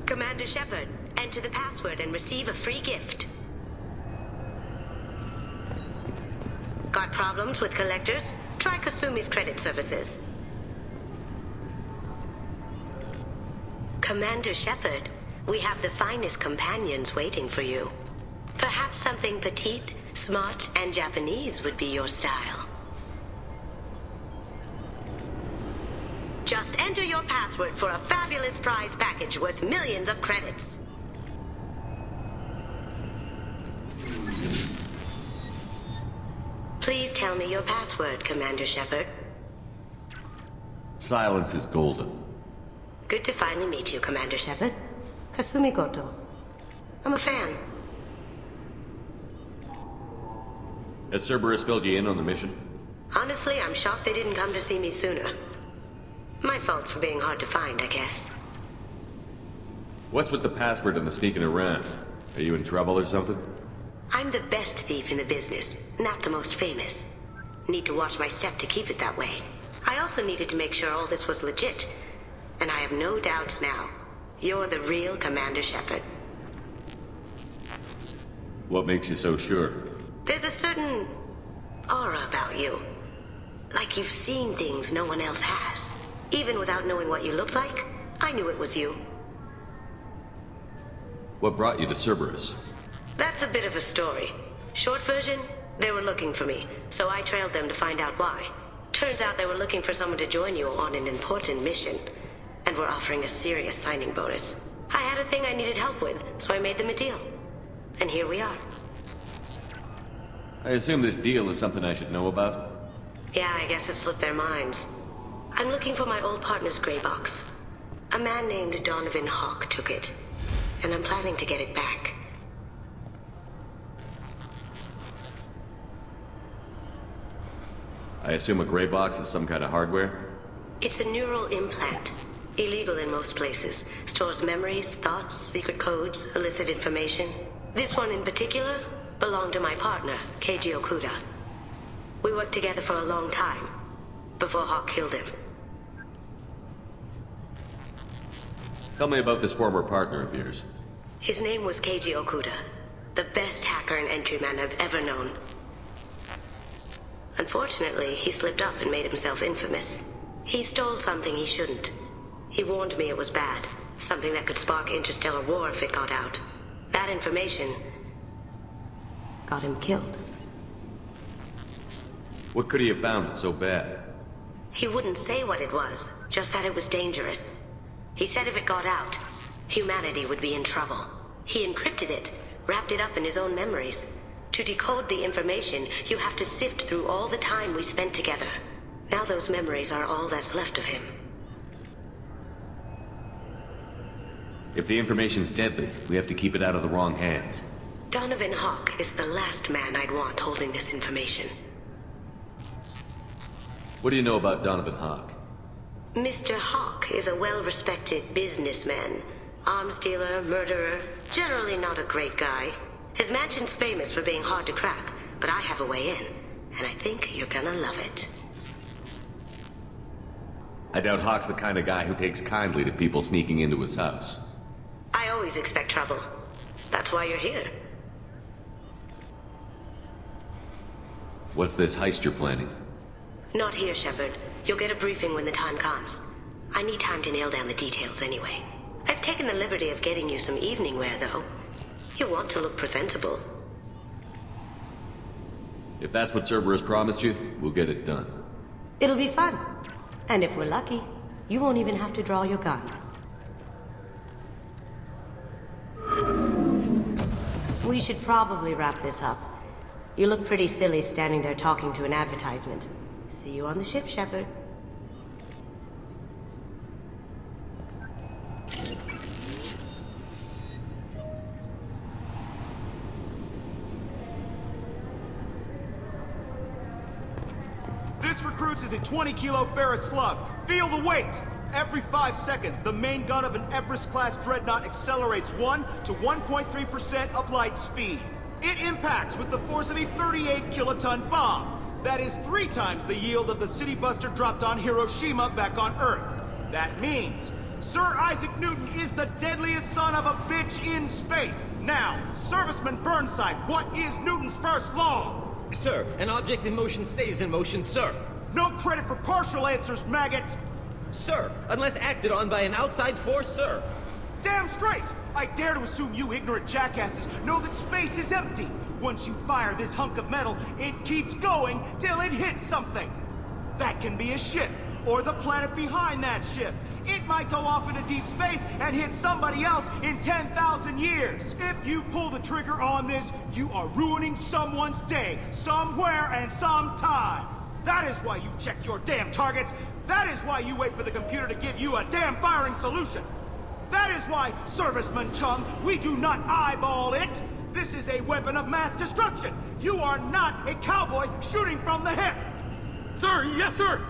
Commander Shepard, enter the password and receive a free gift. Got problems with collectors? Try Kasumi's credit services. Commander Shepard, we have the finest companions waiting for you. Perhaps something petite, smart, and Japanese would be your style. Just enter your password for a fabulous prize package worth millions of credits. Please tell me your password, Commander Shepard. Silence is golden. Good to finally meet you, Commander Shepard. Kasumi Goto. I'm a fan. Has Cerberus filled you in on the mission? Honestly, I'm shocked they didn't come to see me sooner. My fault for being hard to find, I guess. What's with the password and the sneaking around? Are you in trouble or something? I'm the best thief in the business, not the most famous. Need to watch my step to keep it that way. I also needed to make sure all this was legit. And I have no doubts now. You're the real Commander Shepard. What makes you so sure? There's a certain aura about you. Like you've seen things no one else has. Even without knowing what you looked like, I knew it was you. What brought you to Cerberus? That's a bit of a story. Short version, they were looking for me, so I trailed them to find out why. Turns out they were looking for someone to join you on an important mission, and were offering a serious signing bonus. I had a thing I needed help with, so I made them a deal. And here we are. I assume this deal is something I should know about? Yeah, I guess it slipped their minds. I'm looking for my old partner's gray box. A man named Donovan Hawk took it, and I'm planning to get it back. I assume a gray box is some kind of hardware? It's a neural implant. Illegal in most places. Stores memories, thoughts, secret codes, illicit information. This one in particular belonged to my partner, Keiji Okuda. We worked together for a long time, before Hawk killed him. Tell me about this former partner of yours. His name was Keiji Okuda, the best hacker and entryman I've ever known. Unfortunately, he slipped up and made himself infamous. He stole something he shouldn't. He warned me it was bad, something that could spark interstellar war if it got out. That information got him killed. What could he have found that's so bad? He wouldn't say what it was, just that it was dangerous. He said if it got out, humanity would be in trouble. He encrypted it, wrapped it up in his own memories. To decode the information, you have to sift through all the time we spent together. Now those memories are all that's left of him. If the information's deadly, we have to keep it out of the wrong hands. Donovan Hawk is the last man I'd want holding this information. What do you know about Donovan Hawk? Mr. Hawk is a well-respected businessman. Arms dealer, murderer, generally not a great guy. His mansion's famous for being hard to crack, but I have a way in, and I think you're gonna love it. I doubt Hawk's the kind of guy who takes kindly to people sneaking into his house. I always expect trouble. That's why you're here. What's this heist you're planning? Not here, Shepard. You'll get a briefing when the time comes. I need time to nail down the details anyway. I've taken the liberty of getting you some evening wear, though. You want to look presentable. If that's what Cerberus promised you, we'll get it done. It'll be fun. And if we're lucky, you won't even have to draw your gun. We should probably wrap this up. You look pretty silly standing there talking to an advertisement. See you on the ship, Shepard. This recruits is a 20-kilo ferrous slug. Feel the weight! Every 5 seconds, the main gun of an Everest-class dreadnought accelerates 1 to 1.3% of light speed. It impacts with the force of a 38-kiloton bomb. That is 3 times the yield of the city buster dropped on Hiroshima back on Earth. That means Sir Isaac Newton is the deadliest son of a bitch in space. Now, Serviceman Burnside, what is Newton's first law? Sir, an object in motion stays in motion, sir. No credit for partial answers, maggot! Sir, unless acted on by an outside force, sir. Damn straight! I dare to assume you ignorant jackasses know that space is empty. Once you fire this hunk of metal, it keeps going till it hits something. That can be a ship, or the planet behind that ship. It might go off into deep space and hit somebody else in 10,000 years. If you pull the trigger on this, you are ruining someone's day, somewhere and sometime. That is why you check your damn targets. That is why you wait for the computer to give you a damn firing solution. That is why, Serviceman Chung, we do not eyeball it. This is a weapon of mass destruction. You are not a cowboy shooting from the hip. Sir, yes, sir!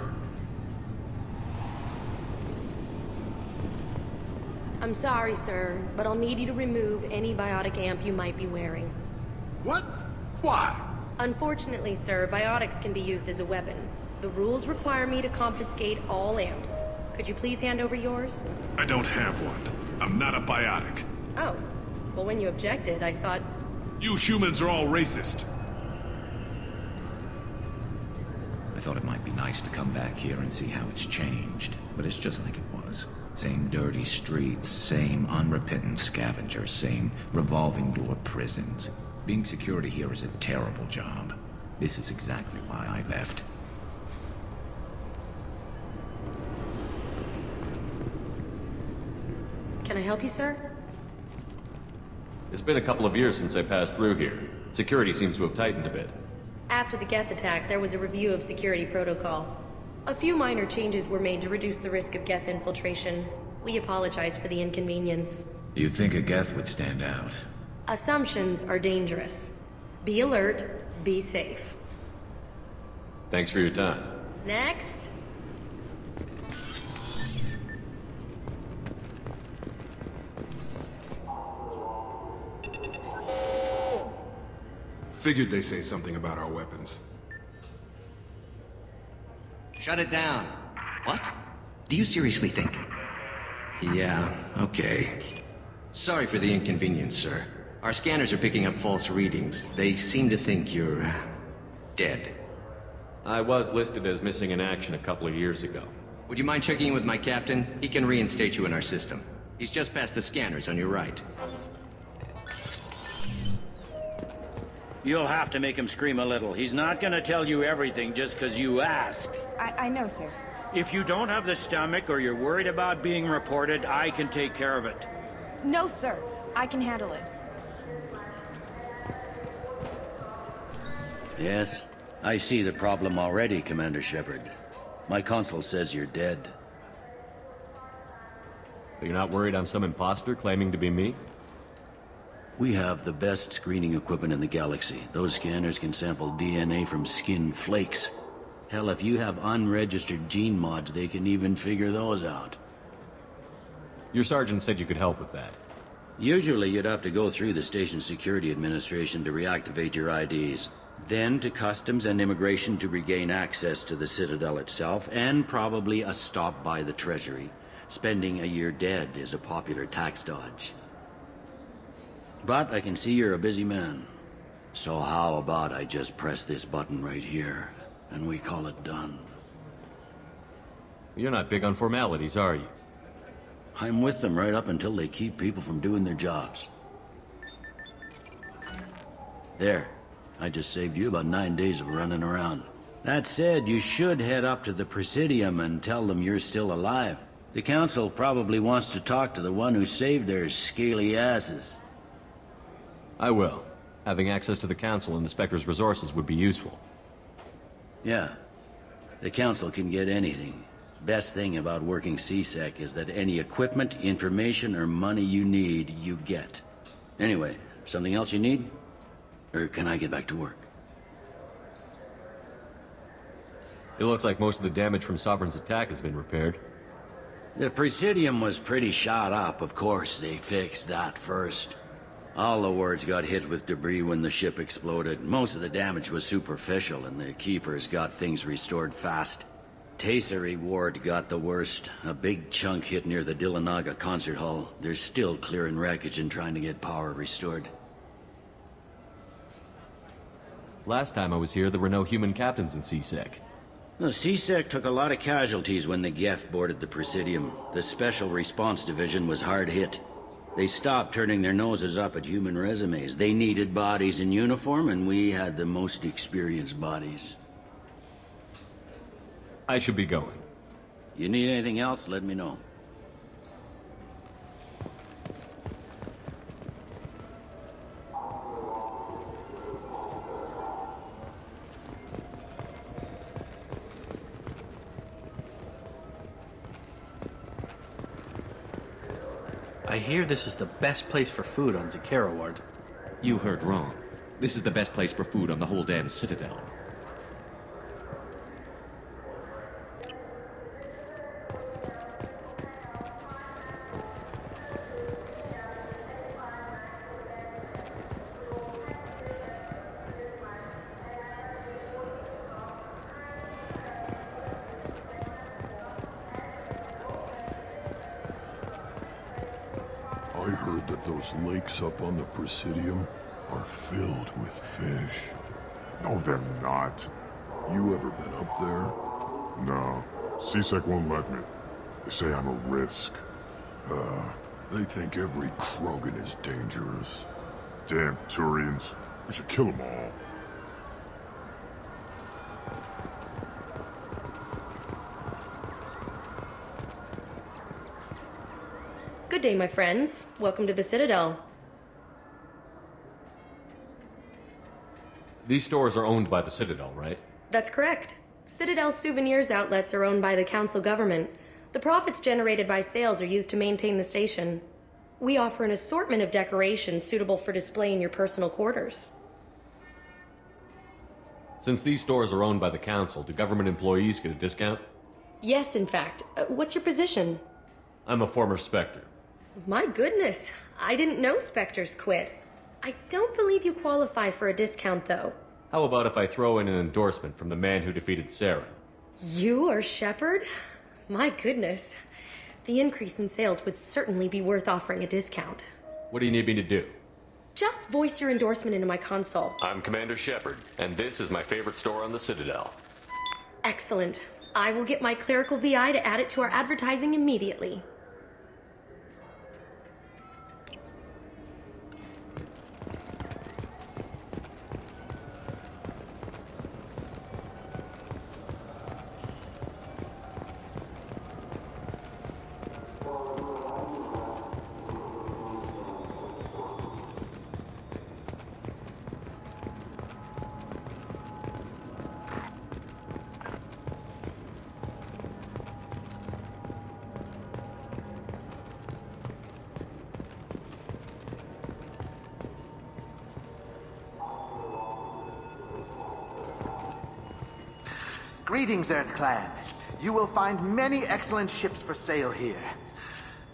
I'm sorry, sir, but I'll need you to remove any biotic amp you might be wearing. What? Why? Unfortunately, sir, biotics can be used as a weapon. The rules require me to confiscate all amps. Could you please hand over yours? I don't have one. I'm not a biotic. Oh. Well, when you objected, I thought... You humans are all racist. I thought it might be nice to come back here and see how it's changed, but it's just like it was. Same dirty streets, same unrepentant scavengers, same revolving door prisons. Being security here is a terrible job. This is exactly why I left. Can I help you, sir? It's been a couple of years since I passed through here. Security seems to have tightened a bit. After the Geth attack, there was a review of security protocol. A few minor changes were made to reduce the risk of Geth infiltration. We apologize for the inconvenience. You'd think a Geth would stand out. Assumptions are dangerous. Be alert, be safe. Thanks for your time. Next. Figured they say something about our weapons. Shut it down. What? Do you seriously think? Yeah, okay. Sorry for the inconvenience, sir. Our scanners are picking up false readings. They seem to think you're... dead. I was listed as missing in action a couple of years ago. Would you mind checking in with my captain? He can reinstate you in our system. He's just past the scanners on your right. You'll have to make him scream a little. He's not gonna tell you everything just because you ask. I know, sir. If you don't have the stomach or you're worried about being reported, I can take care of it. No, sir. I can handle it. Yes? I see the problem already, Commander Shepard. My console says you're dead. But you're not worried I'm some imposter claiming to be me? We have the best screening equipment in the galaxy. Those scanners can sample DNA from skin flakes. Hell, if you have unregistered gene mods, they can even figure those out. Your sergeant said you could help with that. Usually you'd have to go through the station security administration to reactivate your IDs. Then to customs and immigration to regain access to the Citadel itself, and probably a stop by the Treasury. Spending a year dead is a popular tax dodge. But I can see you're a busy man. So how about I just press this button right here, and we call it done? You're not big on formalities, are you? I'm with them right up until they keep people from doing their jobs. There. I just saved you about 9 days of running around. That said, you should head up to the Presidium and tell them you're still alive. The Council probably wants to talk to the one who saved their scaly asses. I will. Having access to the Council and the Spectre's resources would be useful. Yeah. The Council can get anything. Best thing about working CSEC is that any equipment, information, or money you need, you get. Anyway, something else you need? Or can I get back to work? It looks like most of the damage from Sovereign's attack has been repaired. The Presidium was pretty shot up. Of course, they fixed that first. All the wards got hit with debris when the ship exploded. Most of the damage was superficial, and the Keepers got things restored fast. Tasery Ward got the worst. A big chunk hit near the Dillanaga concert hall. They're still clearing wreckage and trying to get power restored. Last time I was here, there were no human captains in CSEC. The CSEC took a lot of casualties when the Geth boarded the Presidium. The Special Response Division was hard hit. They stopped turning their noses up at human resumes. They needed bodies in uniform, and we had the most experienced bodies. I should be going. You need anything else, let me know. I hear this is the best place for food on Zakera Ward. You heard wrong. This is the best place for food on the whole damn Citadel. I heard that those lakes up on the Presidium are filled with fish. No, they're not. You ever been up there? No. CSEC won't let me. They say I'm a risk. They think every Krogan is dangerous. Damn Turians. We should kill them all. Good day, my friends. Welcome to the Citadel. These stores are owned by the Citadel, right? That's correct. Citadel souvenirs outlets are owned by the Council government. The profits generated by sales are used to maintain the station. We offer an assortment of decorations suitable for display in your personal quarters. Since these stores are owned by the Council, do government employees get a discount? Yes, in fact. What's your position? I'm a former Spectre. My goodness, I didn't know Spectres quit. I don't believe you qualify for a discount, though. How about if I throw in an endorsement from the man who defeated Sarah? You are Shepard? My goodness. The increase in sales would certainly be worth offering a discount. What do you need me to do? Just voice your endorsement into my console. I'm Commander Shepard, and this is my favorite store on the Citadel. Excellent. I will get my clerical VI to add it to our advertising immediately. Greetings, Earth Clan. You will find many excellent ships for sale here.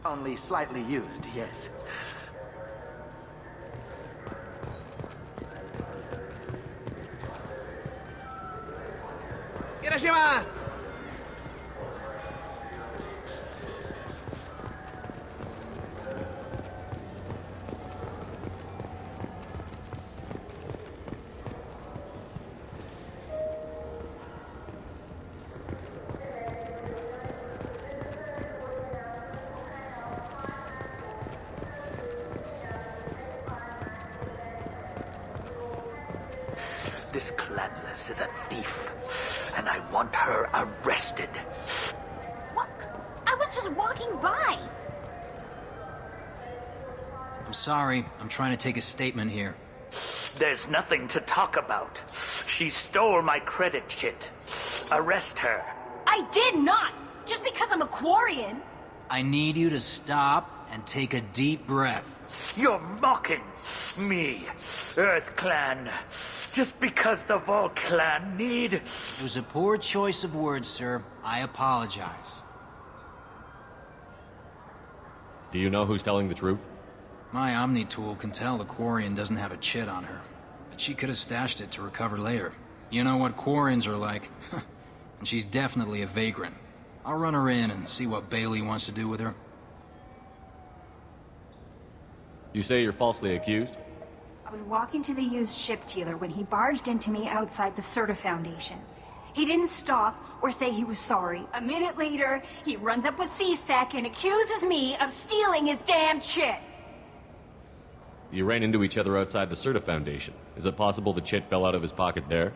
Only slightly used, yes. Irashimasu! This clanless is a thief, and I want her arrested. What? I was just walking by. I'm sorry. I'm trying to take a statement here. There's nothing to talk about. She stole my credit chit. Arrest her. I did not! Just because I'm a Quarian. I need you to stop and take a deep breath. You're mocking me, Earth Clan. Just because the Vol Clan need... It was a poor choice of words, sir. I apologize. Do you know who's telling the truth? My Omni tool can tell the Quarian doesn't have a chit on her, but she could have stashed it to recover later. You know what Quarians are like, and she's definitely a vagrant. I'll run her in and see what Bailey wants to do with her. You say you're falsely accused? I was walking to the used ship dealer when he barged into me outside the Certa Foundation. He didn't stop or say he was sorry. A minute later, he runs up with C-Sec and accuses me of stealing his damn chit. You ran into each other outside the Certa Foundation. Is it possible the chit fell out of his pocket there?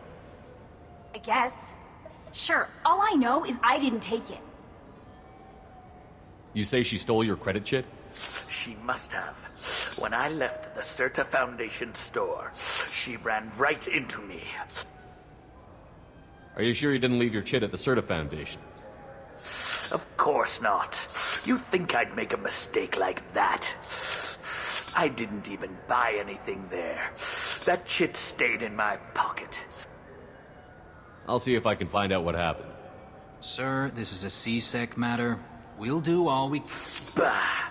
I guess. Sure, all I know is I didn't take it. You say she stole your credit chit? She must have. When I left the Certa Foundation store, she ran right into me. Are you sure you didn't leave your chit at the Certa Foundation? Of course not. You think I'd make a mistake like that? I didn't even buy anything there. That chit stayed in my pocket. I'll see if I can find out what happened. Sir, this is a C-Sec matter. We'll do all we... Bah!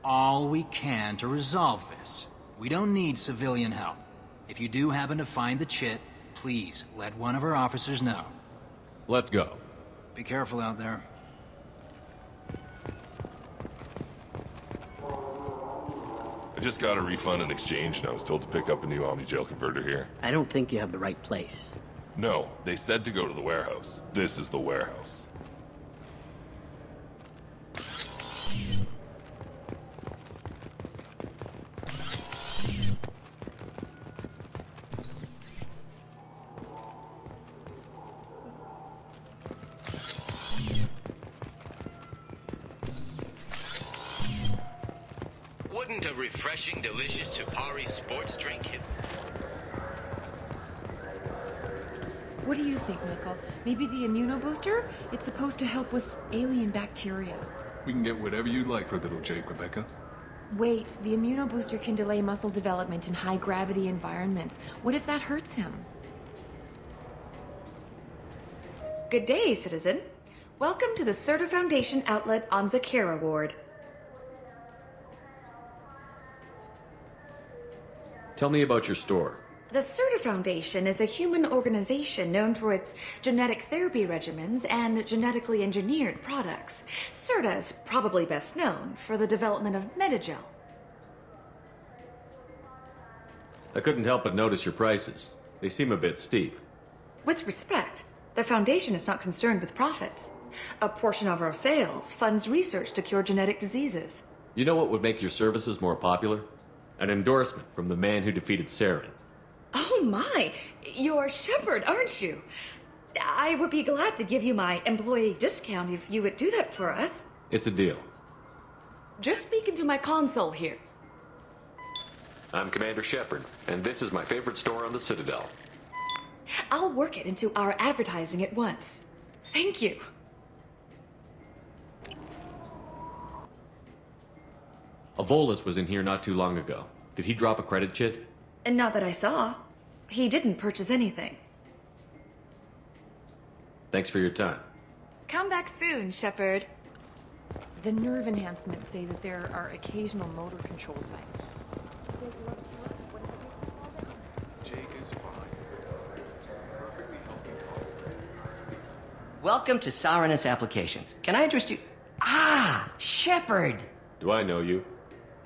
All we can to resolve this. We don't need civilian help. If you do happen to find the chit, please let one of our officers know. Let's go. Be careful out there. I just got a refund and exchange, and I was told to pick up a new Omni-Jail converter here. I don't think you have the right place. No, they said to go to the warehouse. This is the warehouse. Wouldn't a refreshing, delicious Chipari sports drink hit? What do you think, Michael? Maybe the immunobooster? It's supposed to help with alien bacteria. We can get whatever you like for little Jake, Rebecca. Wait, the immunobooster can delay muscle development in high-gravity environments. What if that hurts him? Good day, citizen. Welcome to the Certa Foundation outlet on Zakera Ward. Tell me about your store. The Certa Foundation is a human organization known for its genetic therapy regimens and genetically engineered products. Certa is probably best known for the development of Metagel. I couldn't help but notice your prices. They seem a bit steep. With respect, the Foundation is not concerned with profits. A portion of our sales funds research to cure genetic diseases. You know what would make your services more popular? An endorsement from the man who defeated Saren. Oh my! You're Shepard, aren't you? I would be glad to give you my employee discount if you would do that for us. It's a deal. Just speak into my console here. I'm Commander Shepard, and this is my favorite store on the Citadel. I'll work it into our advertising at once. Thank you. A Volus was in here not too long ago. Did he drop a credit chit? And not that I saw. He didn't purchase anything. Thanks for your time. Come back soon, Shepard. The nerve enhancements say that there are occasional motor control signs. Welcome to Saranus Applications. Can I interest you? Ah, Shepard! Do I know you?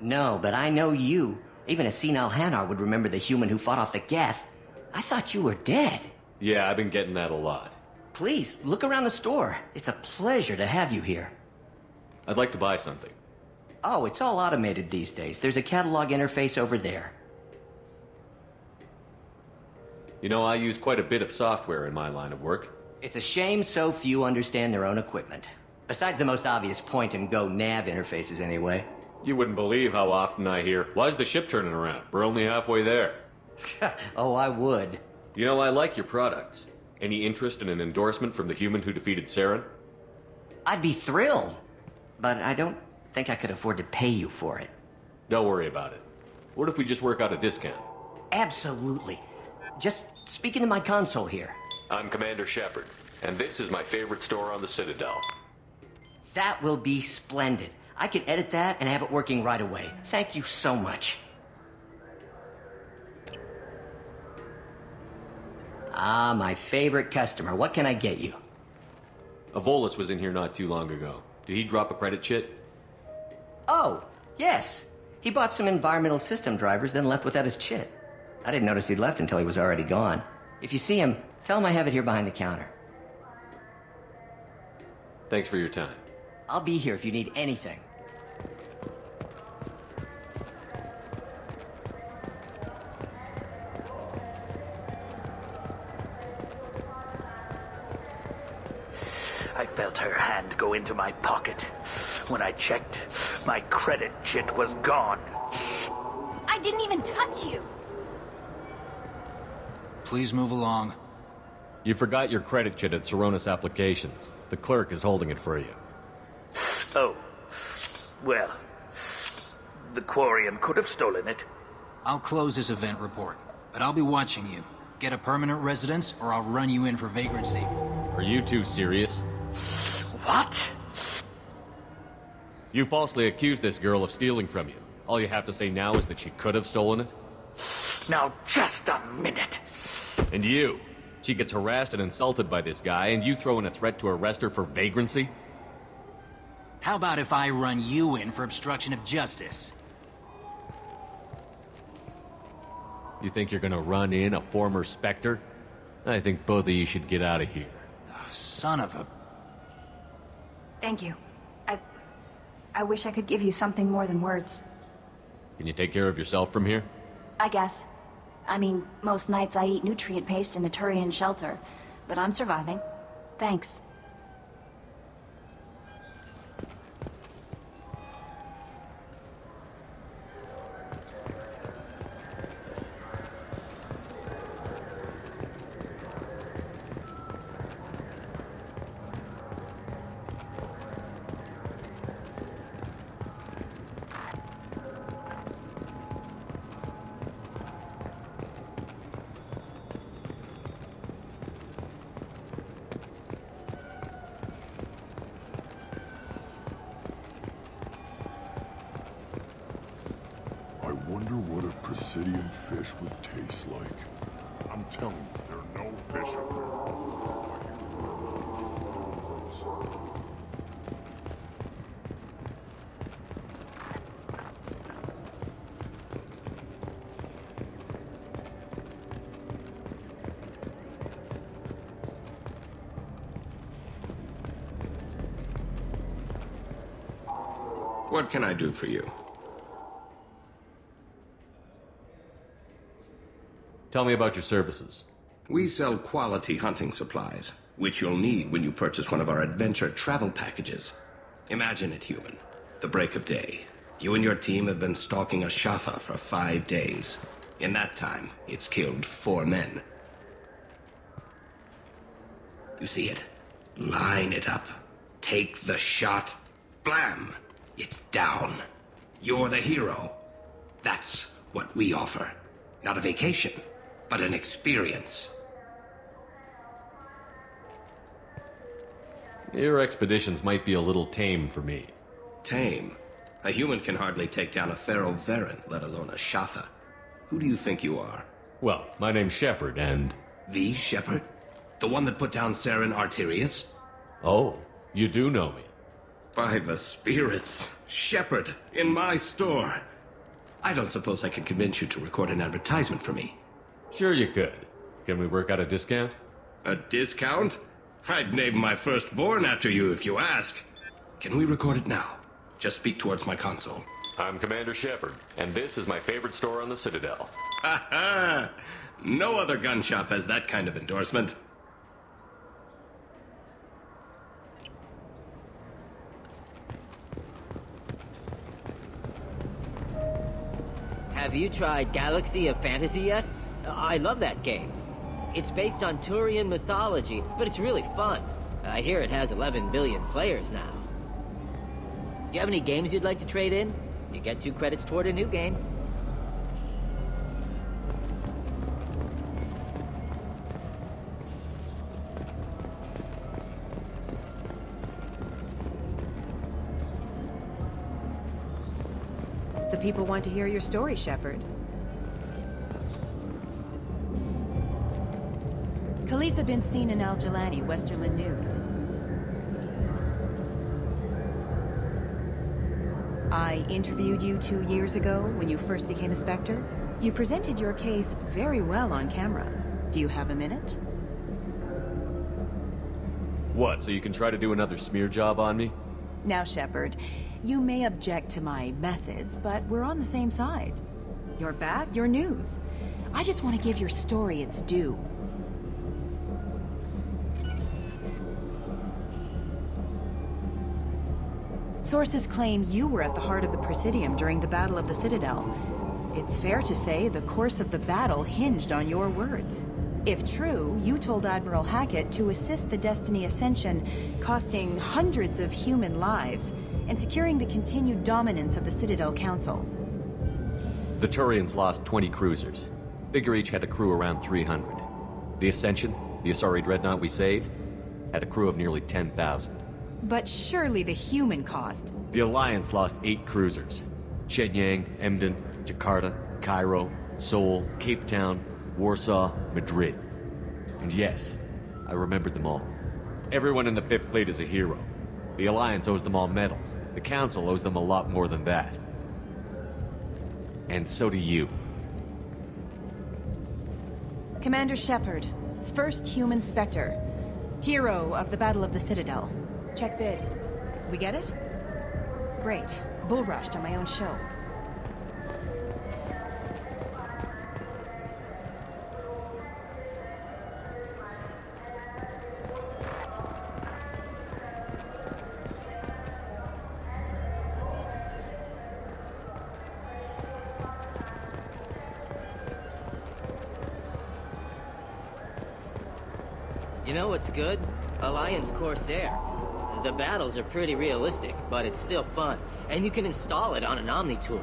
No, but I know you. Even a senile Hanar would remember the human who fought off the Geth. I thought you were dead. Yeah, I've been getting that a lot. Please, look around the store. It's a pleasure to have you here. I'd like to buy something. Oh, it's all automated these days. There's a catalog interface over there. You know, I use quite a bit of software in my line of work. It's a shame so few understand their own equipment. Besides the most obvious point-and-go nav interfaces, anyway. You wouldn't believe how often I hear, "Why's the ship turning around? We're only halfway there." Oh, I would. You know, I like your products. Any interest in an endorsement from the human who defeated Saren? I'd be thrilled. But I don't think I could afford to pay you for it. Don't worry about it. What if we just work out a discount? Absolutely. Just speak into my console here. I'm Commander Shepard, and this is my favorite store on the Citadel. That will be splendid. I can edit that and have it working right away. Thank you so much. Ah, my favorite customer. What can I get you? Avolis was in here not too long ago. Did he drop a credit chit? Oh, yes. He bought some environmental system drivers, then left without his chit. I didn't notice he'd left until he was already gone. If you see him, tell him I have it here behind the counter. Thanks for your time. I'll be here if you need anything. I felt her hand go into my pocket. When I checked, my credit chit was gone. I didn't even touch you. Please move along. You forgot your credit chit at Saranus Applications. The clerk is holding it for you. Oh. Well, the Quarian could have stolen it. I'll close this event report, but I'll be watching you. Get a permanent residence, or I'll run you in for vagrancy. Are you two serious? What? You falsely accused this girl of stealing from you. All you have to say now is that she could have stolen it? Now, just a minute. And you? She gets harassed and insulted by this guy, and you throw in a threat to arrest her for vagrancy? How about if I run you in for obstruction of justice? You think you're gonna run in a former Spectre? I think both of you should get out of here. Son of a... Thank you. I wish I could give you something more than words. Can you take care of yourself from here? I guess. I mean, most nights I eat nutrient paste in a Turian shelter, but I'm surviving. Thanks. Presidium fish would taste like. I'm telling you, there are no fish up there. What can I do for you? Tell me about your services. We sell quality hunting supplies, which you'll need when you purchase one of our adventure travel packages. Imagine it, human. The break of day. You and your team have been stalking a Shafa for 5 days. In that time, it's killed 4 men. You see it? Line it up. Take the shot. Blam! It's down. You're the hero. That's what we offer. Not a vacation, but an experience. Your expeditions might be a little tame for me. Tame? A human can hardly take down a feral Varen, let alone a Shafa. Who do you think you are? Well, my name's Shepard, and... The Shepard? The one that put down Saren Arterius? Oh, you do know me. By the spirits. Shepard, in my store. I don't suppose I could convince you to record an advertisement for me. Sure you could. Can we work out a discount? A discount? I'd name my firstborn after you if you ask. Can we record it now? Just speak towards my console. I'm Commander Shepard, and this is my favorite store on the Citadel. Ha ha! No other gun shop has that kind of endorsement. Have you tried Galaxy of Fantasy yet? I love that game. It's based on Turian mythology, but it's really fun. I hear it has 11 billion players now. Do you have any games you'd like to trade in? You get 2 credits toward a new game. The people want to hear your story, Shepard. Khaleesa been seen in Al Jalani, Westerland News. I interviewed you 2 years ago when you first became a Spectre. You presented your case very well on camera. Do you have a minute? What, so you can try to do another smear job on me? Now, Shepard, you may object to my methods, but we're on the same side. You're back, you're news. I just want to give your story its due. Sources claim you were at the heart of the Presidium during the Battle of the Citadel. It's fair to say the course of the battle hinged on your words. If true, you told Admiral Hackett to assist the Destiny Ascension, costing hundreds of human lives, and securing the continued dominance of the Citadel Council. The Turians lost 20 cruisers. Figure each had a crew around 300. The Ascension, the Asari dreadnought we saved, had a crew of nearly 10,000. But surely the human cost. The Alliance lost 8 cruisers. Shenyang, Emden, Jakarta, Cairo, Seoul, Cape Town, Warsaw, Madrid. And yes, I remembered them all. Everyone in the 5th Fleet is a hero. The Alliance owes them all medals. The Council owes them a lot more than that. And so do you. Commander Shepard, first human Spectre. Hero of the Battle of the Citadel. Check vid. We get it? Great. Bull rushed on my own show. You know what's good? Alliance Corsair. The battles are pretty realistic, but it's still fun. And you can install it on an Omni tool.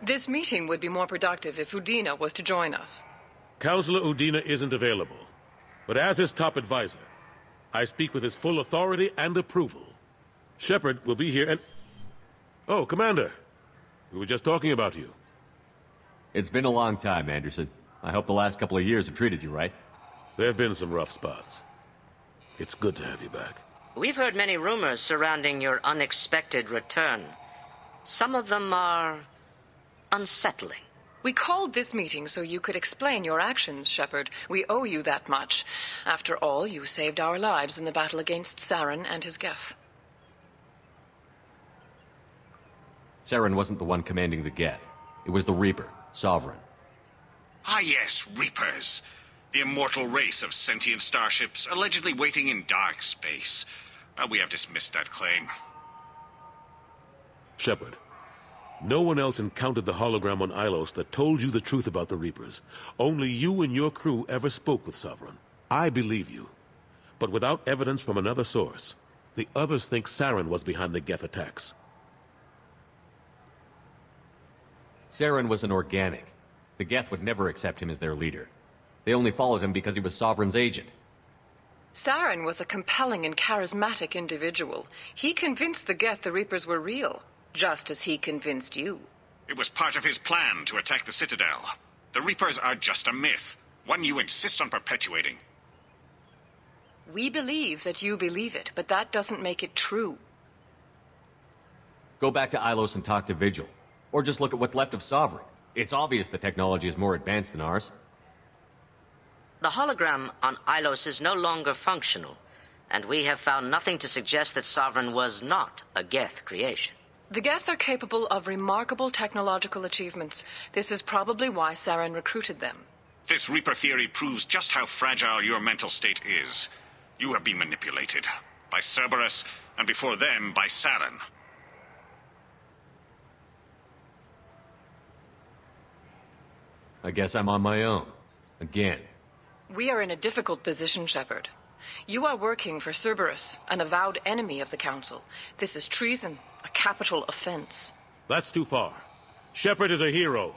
This meeting would be more productive if Udina was to join us. Counselor Udina isn't available, but as his top advisor, I speak with his full authority and approval. Shepard will be here and... Oh, Commander. We were just talking about you. It's been a long time, Anderson. I hope the last couple of years have treated you right. There have been some rough spots. It's good to have you back. We've heard many rumors surrounding your unexpected return. Some of them are unsettling. We called this meeting so you could explain your actions, Shepard. We owe you that much. After all, you saved our lives in the battle against Saren and his Geth. Saren wasn't the one commanding the Geth. It was the Reaper, Sovereign. Ah yes, Reapers. The immortal race of sentient starships allegedly waiting in dark space. Well, we have dismissed that claim. Shepard, No one else encountered the hologram on Ilos that told you the truth about the Reapers. Only you and your crew ever spoke with Sovereign. I believe you. But without evidence from another source, the others think Saren was behind the Geth attacks. Saren was an organic. The Geth would never accept him as their leader. They only followed him because he was Sovereign's agent. Saren was a compelling and charismatic individual. He convinced the Geth the Reapers were real, just as he convinced you. It was part of his plan to attack the Citadel. The Reapers are just a myth, one you insist on perpetuating. We believe that you believe it, but that doesn't make it true. Go back to Ilos and talk to Vigil. Or just look at what's left of Sovereign. It's obvious the technology is more advanced than ours. The hologram on Ilos is no longer functional, and we have found nothing to suggest that Sovereign was not a Geth creation. The Geth are capable of remarkable technological achievements. This is probably why Saren recruited them. This Reaper theory proves just how fragile your mental state is. You have been manipulated. By Cerberus, and before them, by Saren. I guess I'm on my own. Again. We are in a difficult position, Shepard. You are working for Cerberus, an avowed enemy of the Council. This is treason, a capital offense. That's too far. Shepard is a hero.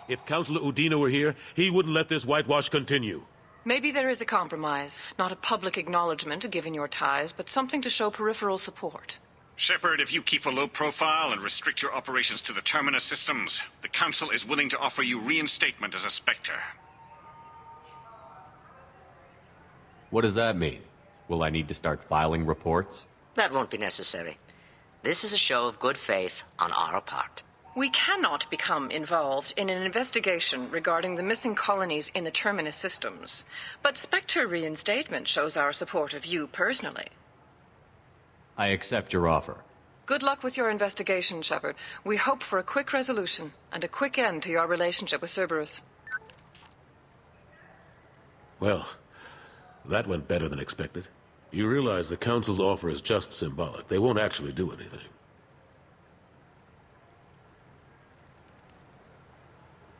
If Councilor Udina were here, he wouldn't let this whitewash continue. Maybe there is a compromise. Not a public acknowledgement given your ties, but something to show peripheral support. Shepard, if you keep a low profile and restrict your operations to the Terminus systems, the Council is willing to offer you reinstatement as a Spectre. What does that mean? Will I need to start filing reports? That won't be necessary. This is a show of good faith on our part. We cannot become involved in an investigation regarding the missing colonies in the Terminus systems, but Spectre reinstatement shows our support of you personally. I accept your offer. Good luck with your investigation, Shepard. We hope for a quick resolution and a quick end to your relationship with Cerberus. Well, that went better than expected. You realize the Council's offer is just symbolic. They won't actually do anything.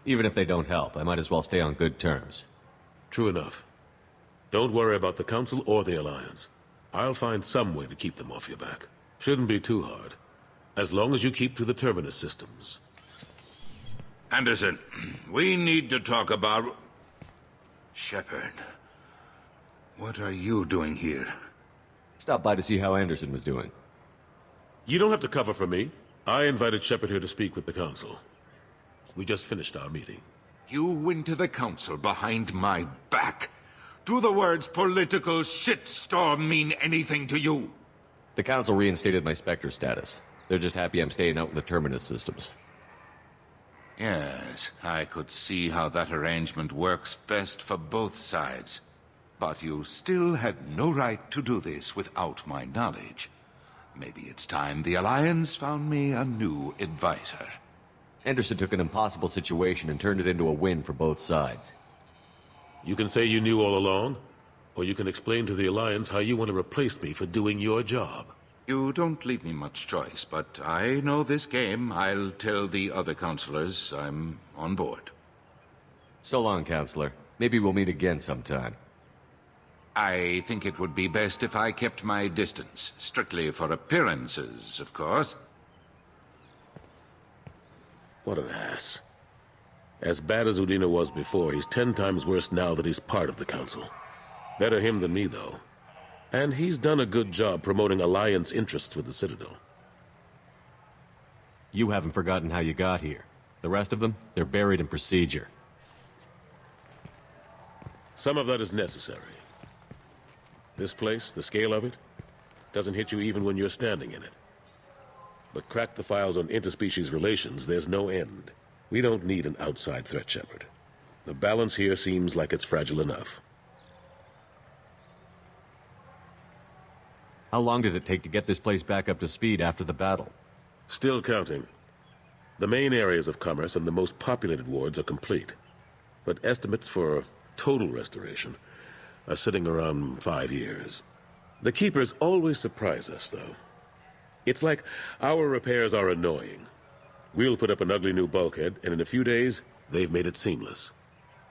Even if they don't help, I might as well stay on good terms. True enough. Don't worry about the Council or the Alliance. I'll find some way to keep them off your back. Shouldn't be too hard. As long as you keep to the Terminus systems. Anderson, we need to talk about... Shepard. What are you doing here? Stop by to see how Anderson was doing. You don't have to cover for me. I invited Shepard here to speak with the Council. We just finished our meeting. You went to the Council behind my back. Do the words political shitstorm mean anything to you? The Council reinstated my Spectre status. They're just happy I'm staying out in the Terminus systems. Yes, I could see how that arrangement works best for both sides. But you still had no right to do this without my knowledge. Maybe it's time the Alliance found me a new advisor. Anderson took an impossible situation and turned it into a win for both sides. You can say you knew all along, or you can explain to the Alliance how you want to replace me for doing your job. You don't leave me much choice, but I know this game. I'll tell the other counselors I'm on board. So long, Counselor. Maybe we'll meet again sometime. I think it would be best if I kept my distance. Strictly for appearances, of course. What an ass. As bad as Udina was before, he's 10 times worse now that he's part of the Council. Better him than me, though. And he's done a good job promoting Alliance interests with the Citadel. You haven't forgotten how you got here. The rest of them, they're buried in procedure. Some of that is necessary. This place, the scale of it, doesn't hit you even when you're standing in it. But crack the files on interspecies relations, there's no end. We don't need an outside threat, Shepard. The balance here seems like it's fragile enough. How long did it take to get this place back up to speed after the battle? Still counting. The main areas of commerce and the most populated wards are complete. But estimates for total restoration are sitting around 5 years. The Keepers always surprise us, though. It's like our repairs are annoying, We'll put up an ugly new bulkhead, and in a few days, they've made it seamless.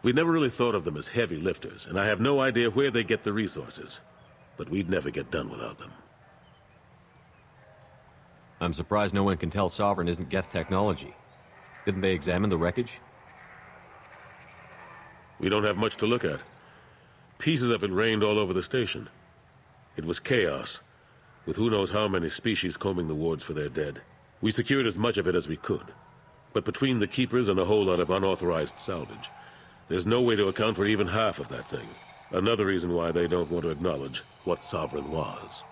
We never really thought of them as heavy lifters, and I have no idea where they get the resources. But we'd never get done without them. I'm surprised no one can tell Sovereign isn't Geth technology. Didn't they examine the wreckage? We don't have much to look at. Pieces of it rained all over the station. It was chaos, with who knows how many species combing the wards for their dead. We secured as much of it as we could. But between the keepers and a whole lot of unauthorized salvage, there's no way to account for even half of that thing. Another reason why they don't want to acknowledge what Sovereign was.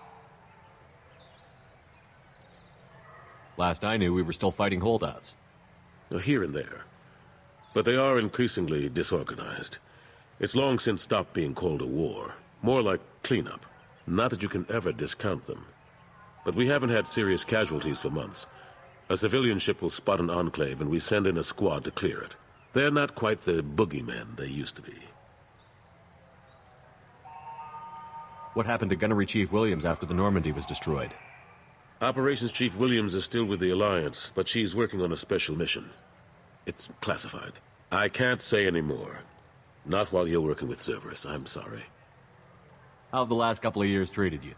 Last I knew, we were still fighting holdouts. Here and there. But they are increasingly disorganized. It's long since stopped being called a war. More like cleanup. Not that you can ever discount them. But we haven't had serious casualties for months. A civilian ship will spot an enclave and we send in a squad to clear it. They're not quite the boogeymen they used to be. What happened to Gunnery Chief Williams after the Normandy was destroyed? Operations Chief Williams is still with the Alliance, but she's working on a special mission. It's classified. I can't say any more. Not while you're working with Cerberus, I'm sorry. How have the last couple of years treated you?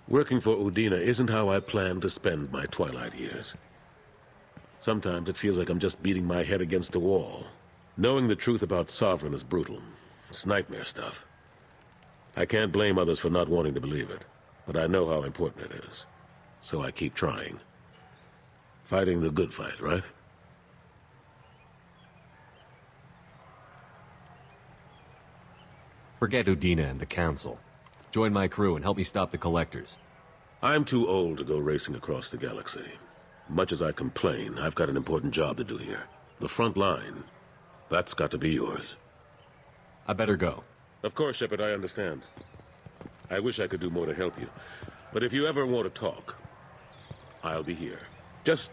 Working for Udina isn't how I planned to spend my twilight years. Sometimes it feels like I'm just beating my head against a wall. Knowing the truth about Sovereign is brutal. It's nightmare stuff. I can't blame others for not wanting to believe it, but I know how important it is. So I keep trying. Fighting the good fight, right? Forget Udina and the Council. Join my crew and help me stop the Collectors. I'm too old to go racing across the galaxy. Much as I complain, I've got an important job to do here. The front line. That's got to be yours. I better go. Of course, Shepard, I understand. I wish I could do more to help you. But if you ever want to talk, I'll be here. Just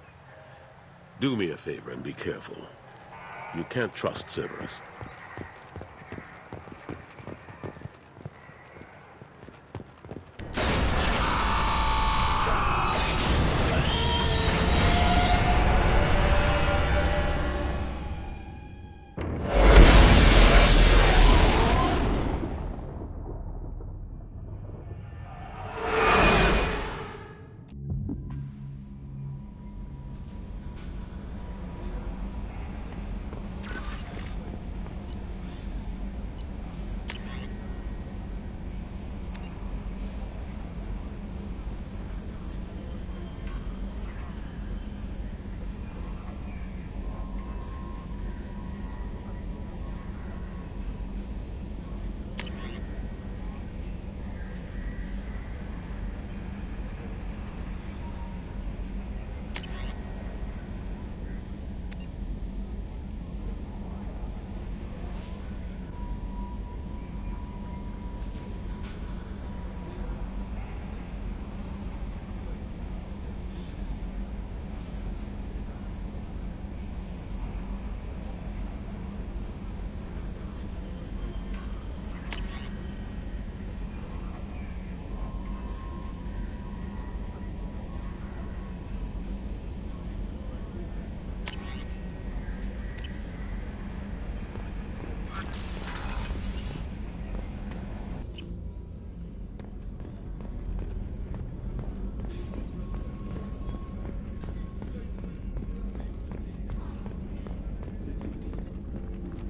do me a favor and be careful. You can't trust Cerberus.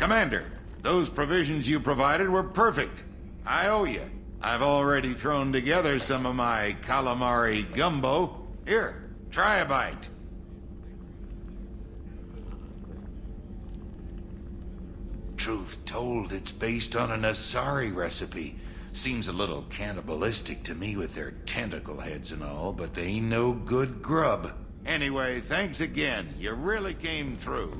Commander, those provisions you provided were perfect. I owe you. I've already thrown together some of my calamari gumbo. Here, try a bite. Truth told, it's based on an Asari recipe. Seems a little cannibalistic to me with their tentacle heads and all, but they ain't no good grub. Anyway, thanks again. You really came through.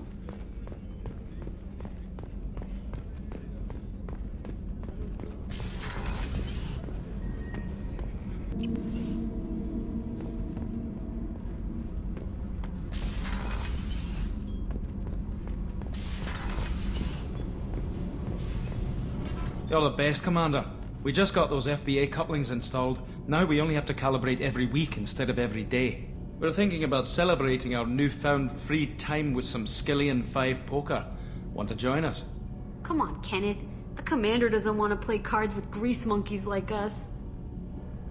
You're the best, Commander. We just got those FBA couplings installed. Now we only have to calibrate every week instead of every day. We're thinking about celebrating our newfound free time with some Skillian 5 poker. Want to join us? Come on, Kenneth. The commander doesn't want to play cards with grease monkeys like us.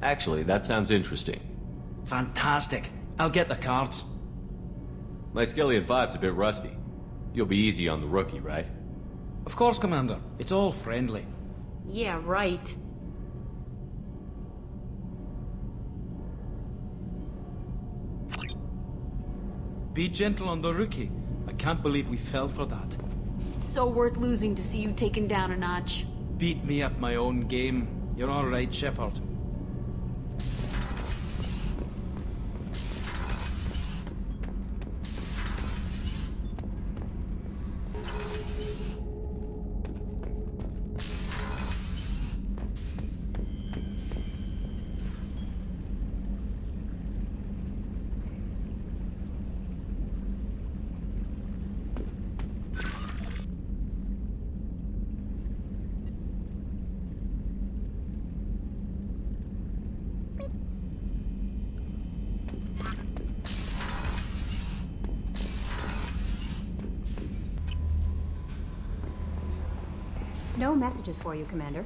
Actually, that sounds interesting. Fantastic. I'll get the cards. My Skillian 5's a bit rusty. You'll be easy on the rookie, right? Of course, Commander. It's all friendly. Yeah, right. Be gentle on the rookie. I can't believe we fell for that. It's so worth losing to see you taken down a notch. Beat me at my own game. You're all right, Shepard. No messages for you, Commander.